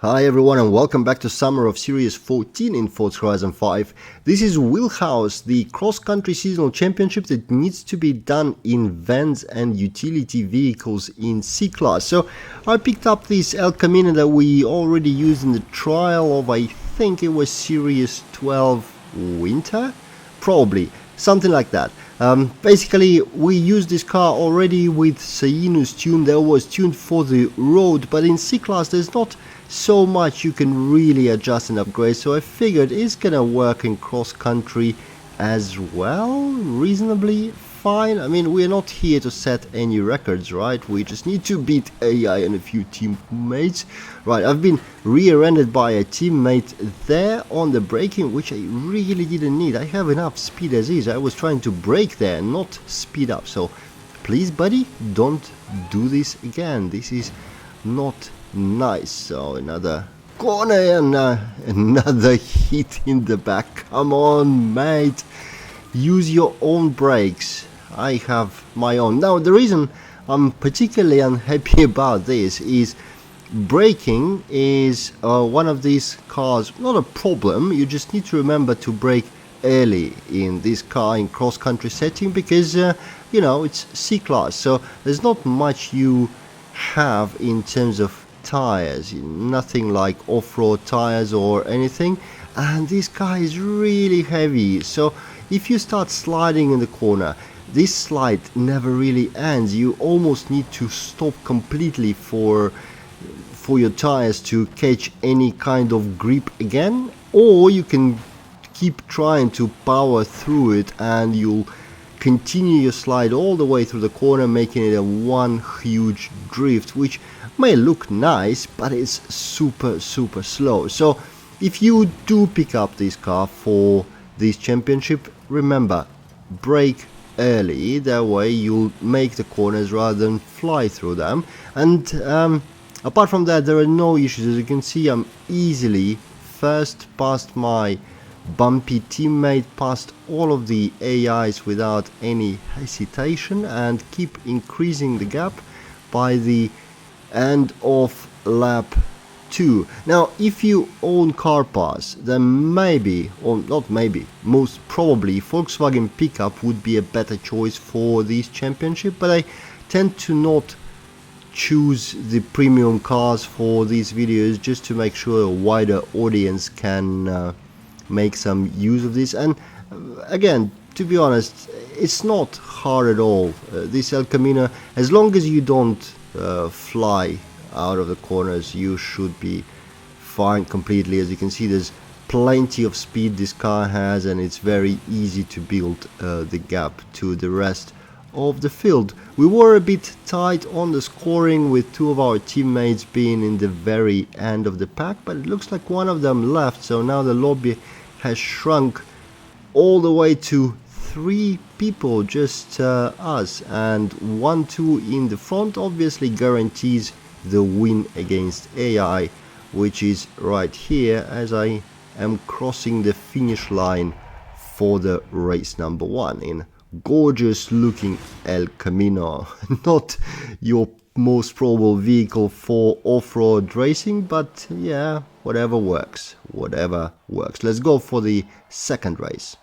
Hi everyone and welcome back to Summer of Series 14 in Forza Horizon 5. This is Wheelhouse, the cross-country seasonal championship that needs to be done in vans and utility vehicles in C-Class. So I picked up this El Camino that we already used in the trial of, I think it was Series 12 Winter? Probably, something like that. Basically, we used this car already with Saeenu's tune that was tuned for the road, but in C-Class there's not so much you can really adjust and upgrade, so I figured it's gonna work in cross-country as well, reasonably fine. I mean, we're not here to set any records, right? We just need to beat AI and a few teammates. Right, I've been rear-ended by a teammate there on the braking, which I really didn't need. I have enough speed as is. I was trying to brake there, not speed up, so please buddy, don't do this again. This is not nice. So another corner and another hit in the back. Come on mate, use your own brakes. I have my own. Now the reason I'm particularly unhappy about this is braking is one of these cars not a problem. You just need to remember to brake early in this car in cross-country setting because you know, it's C-Class, so there's not much you have in terms of tires, nothing like off-road tires or anything, and this car is really heavy, so if you start sliding in the corner, this slide never really ends. You almost need to stop completely for your tires to catch any kind of grip again, or you can keep trying to power through it and you'll continue your slide all the way through the corner, making it a one huge drift, which may look nice, but it's super slow. So if you do pick up this car for this championship, remember, brake early, that way you'll make the corners rather than fly through them. And apart from that, there are no issues. As you can see, I'm easily first past my bumpy teammate, past all of the AIs without any hesitation, and keep increasing the gap by the end of lap 2. Now if you own car pass, then maybe, or not maybe, most probably Volkswagen pickup would be a better choice for this championship, but I tend to not choose the premium cars for these videos just to make sure a wider audience can make some use of this. And again, to be honest, it's not hard at all. This El Camino, as long as you don't fly out of the corners, you should be fine completely. As you can see, there's plenty of speed this car has, and it's very easy to build the gap to the rest of the field. We were a bit tight on the scoring, with two of our teammates being in the very end of the pack, but it looks like one of them left, so now the lobby has shrunk all the way to 3 people, just us, and 1-2 in the front obviously guarantees the win against AI, which is right here as I am crossing the finish line for the race number 1 in gorgeous looking El Camino. Not your most probable vehicle for off-road racing, but yeah, whatever works, whatever works. Let's go for the second race.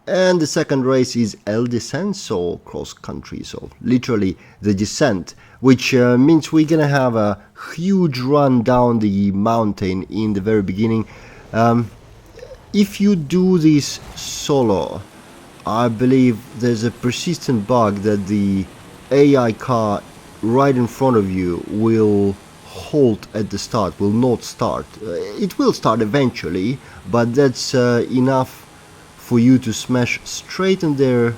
And the second race is El Descenso cross country, so literally the descent, which means we're gonna have a huge run down the mountain in the very beginning. If you do this solo, I believe there's a persistent bug that the AI car right in front of you will halt at the start, will not start. It will start eventually, but that's enough for you to smash straight into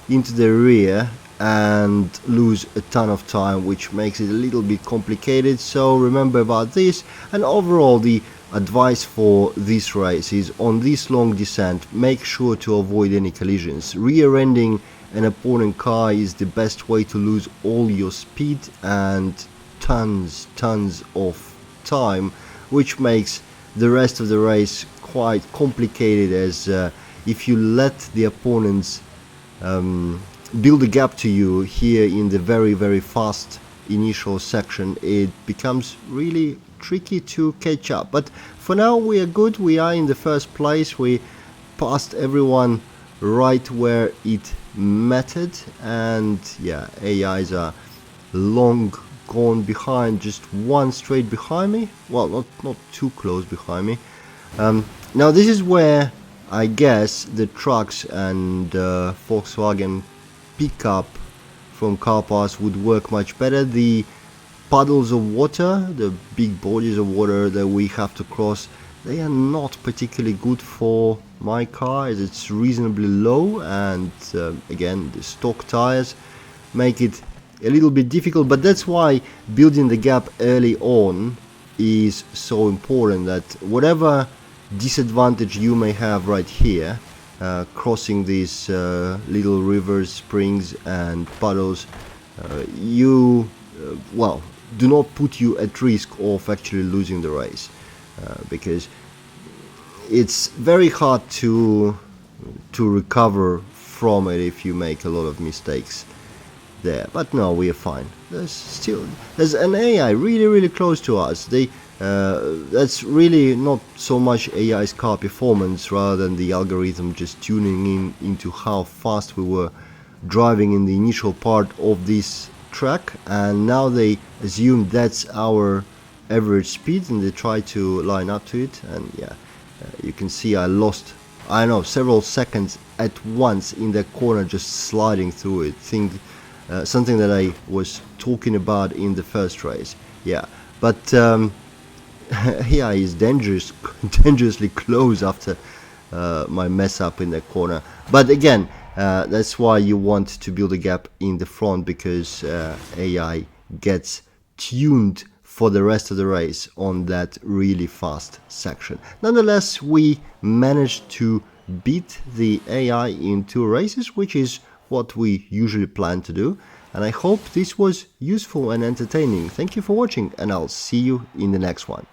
the rear and lose a ton of time, which makes it a little bit complicated. So remember about this. And overall, the advice for this race is, on this long descent, make sure to avoid any collisions. Rear-ending an opponent car is the best way to lose all your speed and tons of time, which makes the rest of the race quite complicated, as if you let the opponents build a gap to you here in the very fast initial section, it becomes really tricky to catch up. But for now we are good. We are in the first place. We passed everyone right where it mattered, and yeah, AIs are long gone behind, just one straight behind me. Well, not too close behind me. Now this is where I guess the trucks and Volkswagen pickup from car parts would work much better. The puddles of water, the big bodies of water that we have to cross, they are not particularly good for my car, as it's reasonably low, and again the stock tires make it a little bit difficult. But that's why building the gap early on is so important, that whatever disadvantage you may have right here, crossing these little rivers, springs and puddles, well, do not put you at risk of actually losing the race, because it's very hard to recover from it if you make a lot of mistakes there. But no, we are fine. There's an AI really close to us. That's really not so much AI's car performance, rather than the algorithm just tuning into how fast we were driving in the initial part of this track, and now they assume that's our average speed and they try to line up to it. And yeah, you can see I lost, I know, several seconds at once in that corner, just sliding through it. Something that I was talking about in the first race. Yeah, but yeah, he's dangerously close after my mess up in that corner. But again, that's why you want to build a gap in the front, because AI gets tuned for the rest of the race on that really fast section. Nonetheless, we managed to beat the AI in 2 races, which is what we usually plan to do. And I hope this was useful and entertaining. Thank you for watching, and I'll see you in the next one.